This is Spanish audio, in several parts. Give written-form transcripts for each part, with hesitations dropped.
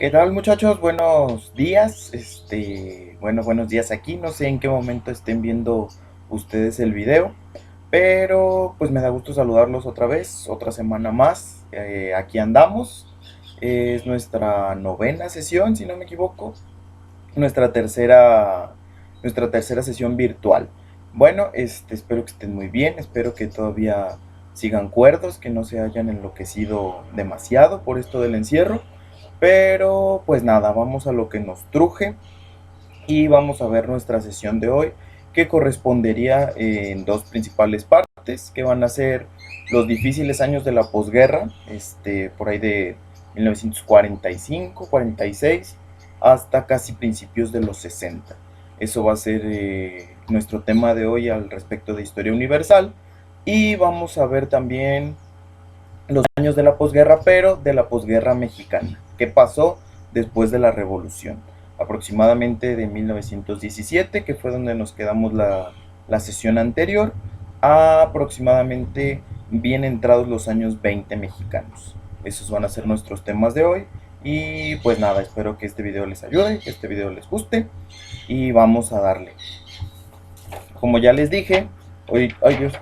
¿Qué tal, muchachos? Buenos días. Buenos días aquí. No sé en qué momento estén viendo ustedes el video, pero pues me da gusto saludarlos otra vez, otra semana más. Aquí andamos. Es nuestra novena sesión, si no me equivoco, nuestra tercera, nuestra tercera sesión virtual. Bueno, espero que estén muy bien, espero que todavía sigan cuerdos, que no se hayan enloquecido demasiado por esto del encierro. Pero pues nada, vamos a lo que nos truje y vamos a ver nuestra sesión de hoy, que correspondería en dos principales partes, que van a ser los difíciles años de la posguerra, por ahí de 1945, 46, hasta casi principios de los 60. Eso va a ser nuestro tema de hoy al respecto de historia universal. Y vamos a ver también los años de la posguerra, pero de la posguerra mexicana. ¿Qué pasó después de la revolución? Aproximadamente de 1917, que fue donde nos quedamos la sesión anterior, a aproximadamente bien entrados los años 20 mexicanos. Esos van a ser nuestros temas de hoy. Y pues nada, espero que este video les ayude, que este video les guste. Y vamos a darle. Como ya les dije, hoy Dios,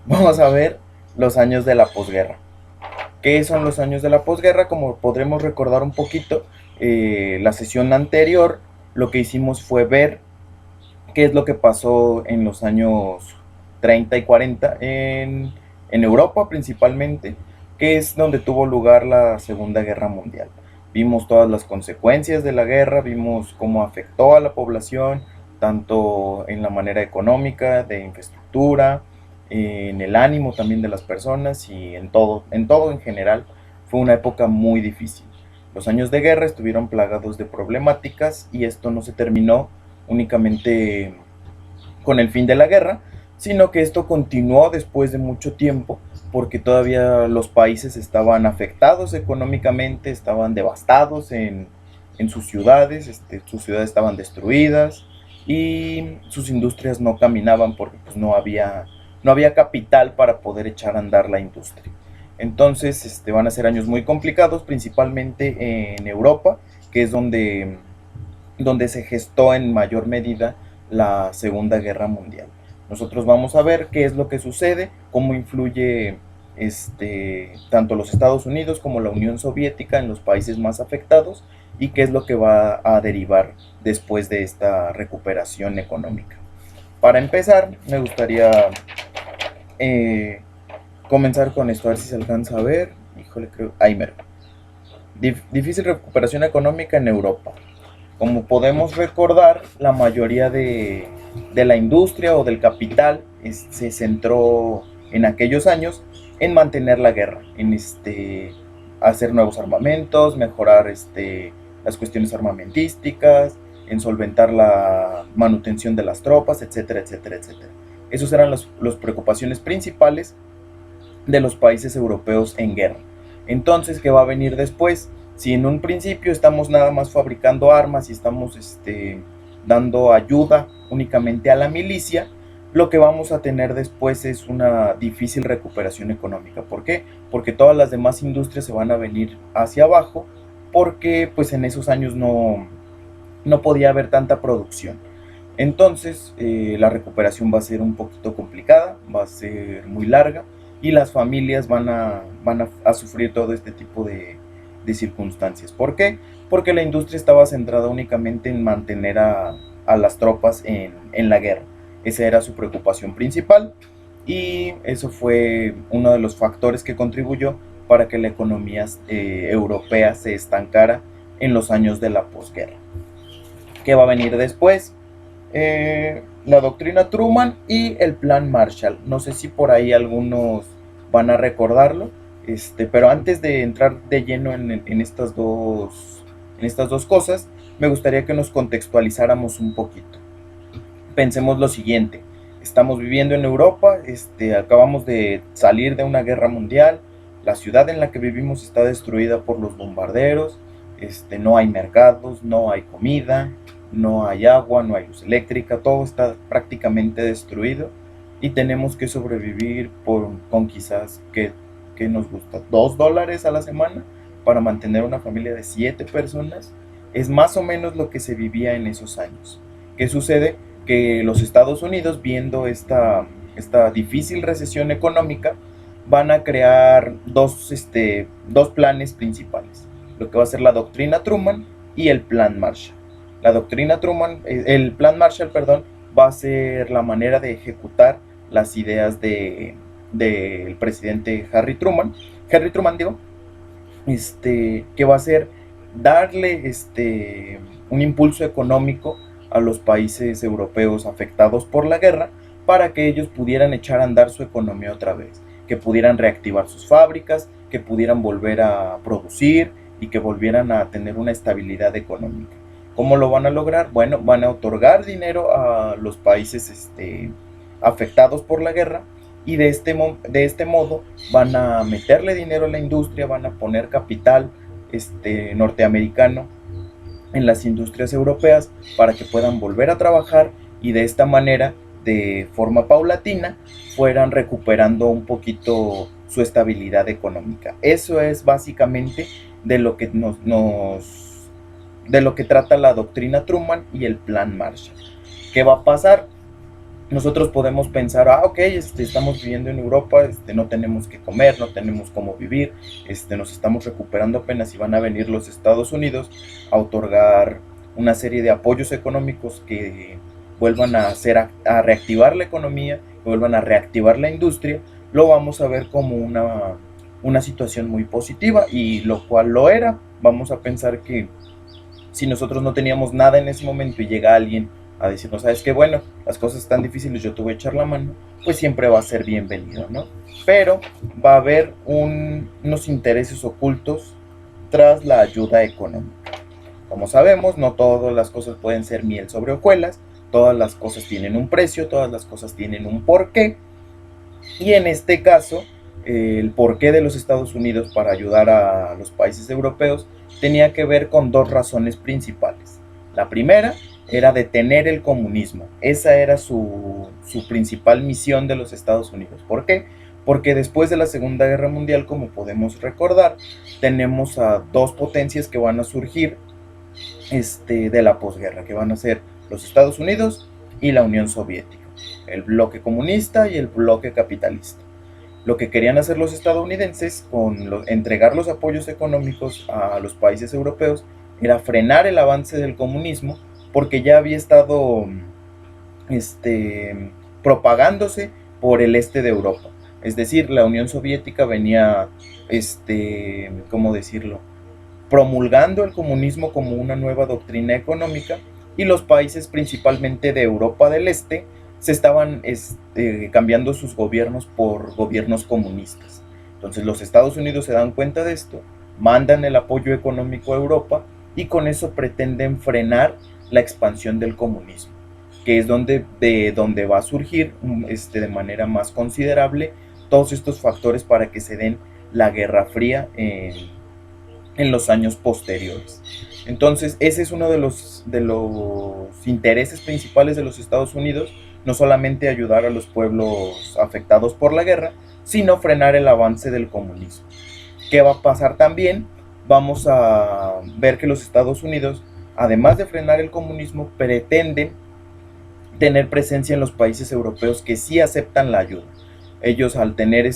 vamos a ver los años de la posguerra. ¿Qué son los años de la posguerra? Como podremos recordar un poquito, la sesión anterior, lo que hicimos fue ver qué es lo que pasó en los años 30 y 40 en Europa principalmente, que es donde tuvo lugar la Segunda Guerra Mundial. Vimos todas las consecuencias de la guerra, vimos cómo afectó a la población, tanto en la manera económica, de infraestructura, en el ánimo también de las personas y en todo en general. Fue una época muy difícil. Los años de guerra estuvieron plagados de problemáticas y esto no se terminó únicamente con el fin de la guerra, sino que esto continuó después de mucho tiempo porque todavía los países estaban afectados económicamente, estaban devastados en sus ciudades estaban destruidas y sus industrias no caminaban porque pues, no había capital para poder echar a andar la industria. Entonces van a ser años muy complicados, principalmente en Europa, que es donde se gestó en mayor medida la Segunda Guerra Mundial. Nosotros vamos a ver qué es lo que sucede, cómo influye tanto los Estados Unidos como la Unión Soviética en los países más afectados y qué es lo que va a derivar después de esta recuperación económica. Para empezar, me gustaría eh, comenzar con esto, a ver si se alcanza a ver. Híjole, creo. Ahí mero. Difícil recuperación económica en Europa. Como podemos recordar, la mayoría de la industria o del capital se centró en aquellos años en mantener la guerra, en hacer nuevos armamentos, mejorar las cuestiones armamentísticas, en solventar la manutención de las tropas, etcétera, etcétera, etcétera. Esas eran las preocupaciones principales de los países europeos en guerra. Entonces, ¿qué va a venir después? Si en un principio estamos nada más fabricando armas y estamos dando ayuda únicamente a la milicia, lo que vamos a tener después es una difícil recuperación económica. ¿Por qué? Porque todas las demás industrias se van a venir hacia abajo porque pues en esos años no podía haber tanta producción. Entonces la recuperación va a ser un poquito complicada, va a ser muy larga y las familias van a sufrir todo este tipo de circunstancias. ¿Por qué? Porque la industria estaba centrada únicamente en mantener a las tropas en la guerra. Esa era su preocupación principal y eso fue uno de los factores que contribuyó para que la economía europea se estancara en los años de la posguerra. ¿Qué va a venir después? La doctrina Truman y el plan Marshall. No sé si por ahí algunos van a recordarlo, pero antes de entrar de lleno en estas dos cosas, me gustaría que nos contextualizáramos un poquito. Pensemos lo siguiente: estamos viviendo en Europa, acabamos de salir de una guerra mundial, la ciudad en la que vivimos está destruida por los bombarderos, no hay mercados, no hay comida, no hay agua, no hay luz eléctrica, todo está prácticamente destruido y tenemos que sobrevivir con quizás que nos gusta $2 a la semana para mantener una familia de 7 personas, es más o menos lo que se vivía en esos años. ¿Qué sucede? Que los Estados Unidos, viendo esta difícil recesión económica, van a crear dos planes principales, lo que va a ser la doctrina Truman y el plan Marshall. La doctrina Truman, el plan Marshall, perdón, va a ser la manera de ejecutar las ideas del presidente Harry Truman digo, que va a ser darle un impulso económico a los países europeos afectados por la guerra para que ellos pudieran echar a andar su economía otra vez, que pudieran reactivar sus fábricas, que pudieran volver a producir y que volvieran a tener una estabilidad económica. ¿Cómo lo van a lograr? Bueno, van a otorgar dinero a los países afectados por la guerra y de este modo van a meterle dinero a la industria, van a poner capital norteamericano en las industrias europeas para que puedan volver a trabajar y de esta manera, de forma paulatina, fueran recuperando un poquito su estabilidad económica. Eso es básicamente de lo que de lo que trata la doctrina Truman y el plan Marshall. ¿Qué va a pasar? Nosotros podemos pensar, ok, estamos viviendo en Europa, no tenemos que comer, no tenemos cómo vivir, nos estamos recuperando apenas y van a venir los Estados Unidos a otorgar una serie de apoyos económicos que vuelvan a reactivar la economía, que vuelvan a reactivar la industria. Lo vamos a ver como una situación muy positiva, y lo cual lo era. Vamos a pensar que si nosotros no teníamos nada en ese momento y llega alguien a decirnos, sabes que bueno, las cosas están difíciles, yo te voy a echar la mano, pues siempre va a ser bienvenido, ¿no? Pero va a haber unos intereses ocultos tras la ayuda económica. Como sabemos, no todas las cosas pueden ser miel sobre hojuelas, todas las cosas tienen un precio, todas las cosas tienen un porqué, y en este caso, el porqué de los Estados Unidos para ayudar a los países europeos tenía que ver con dos razones principales. La primera era detener el comunismo. Esa era su principal misión de los Estados Unidos. ¿Por qué? Porque después de la Segunda Guerra Mundial, como podemos recordar, tenemos a dos potencias que van a surgir de la posguerra, que van a ser los Estados Unidos y la Unión Soviética, el bloque comunista y el bloque capitalista. Lo que querían hacer los estadounidenses con entregar los apoyos económicos a los países europeos era frenar el avance del comunismo, porque ya había estado propagándose por el este de Europa. Es decir, la Unión Soviética venía, ¿cómo decirlo?, promulgando el comunismo como una nueva doctrina económica, y los países principalmente de Europa del Este se estaban cambiando sus gobiernos por gobiernos comunistas. Entonces los Estados Unidos se dan cuenta de esto, mandan el apoyo económico a Europa y con eso pretenden frenar la expansión del comunismo, que es de donde va a surgir de manera más considerable todos estos factores para que se den la Guerra Fría en los años posteriores. Entonces ese es uno de los intereses principales de los Estados Unidos, no solamente ayudar a los pueblos afectados por la guerra, sino frenar el avance del comunismo. ¿Qué va a pasar también? Vamos a ver que los Estados Unidos, además de frenar el comunismo, pretenden tener presencia en los países europeos que sí aceptan la ayuda. Ellos, al tener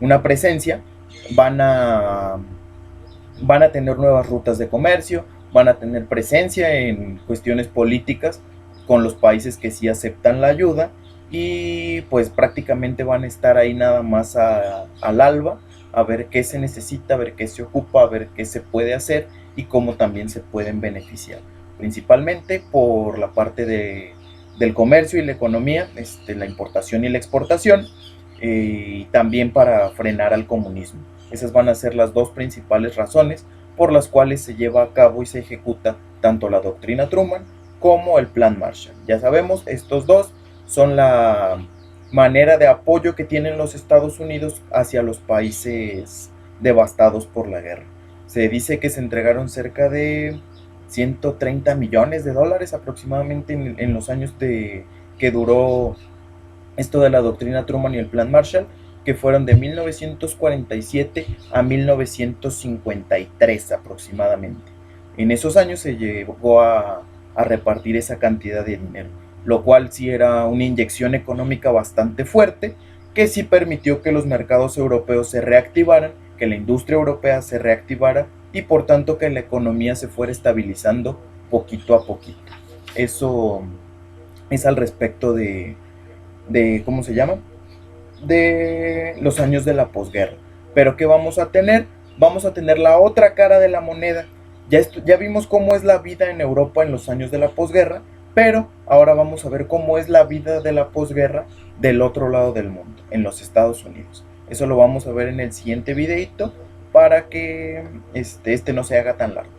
una presencia, van a tener nuevas rutas de comercio, van a tener presencia en cuestiones políticas con los países que sí aceptan la ayuda, y pues prácticamente van a estar ahí nada más al alba, a ver qué se necesita, a ver qué se ocupa, a ver qué se puede hacer y cómo también se pueden beneficiar, principalmente por la parte del comercio y la economía, la importación y la exportación, y también para frenar al comunismo. Esas van a ser las dos principales razones por las cuales se lleva a cabo y se ejecuta tanto la doctrina Truman como el plan Marshall. Ya sabemos, estos dos son la manera de apoyo que tienen los Estados Unidos hacia los países devastados por la guerra. Se dice que se entregaron cerca de 130 millones de dólares aproximadamente en los años que duró esto de la doctrina Truman y el plan Marshall, que fueron de 1947 a 1953 aproximadamente. En esos años se llegó a repartir esa cantidad de dinero, lo cual sí era una inyección económica bastante fuerte, que sí permitió que los mercados europeos se reactivaran, que la industria europea se reactivara y por tanto que la economía se fuera estabilizando poquito a poquito. Eso es al respecto de ¿cómo se llama? De los años de la posguerra. Pero ¿qué vamos a tener? Vamos a tener la otra cara de la moneda. Ya vimos cómo es la vida en Europa en los años de la posguerra, pero ahora vamos a ver cómo es la vida de la posguerra del otro lado del mundo, en los Estados Unidos. Eso lo vamos a ver en el siguiente videito para que este no se haga tan largo.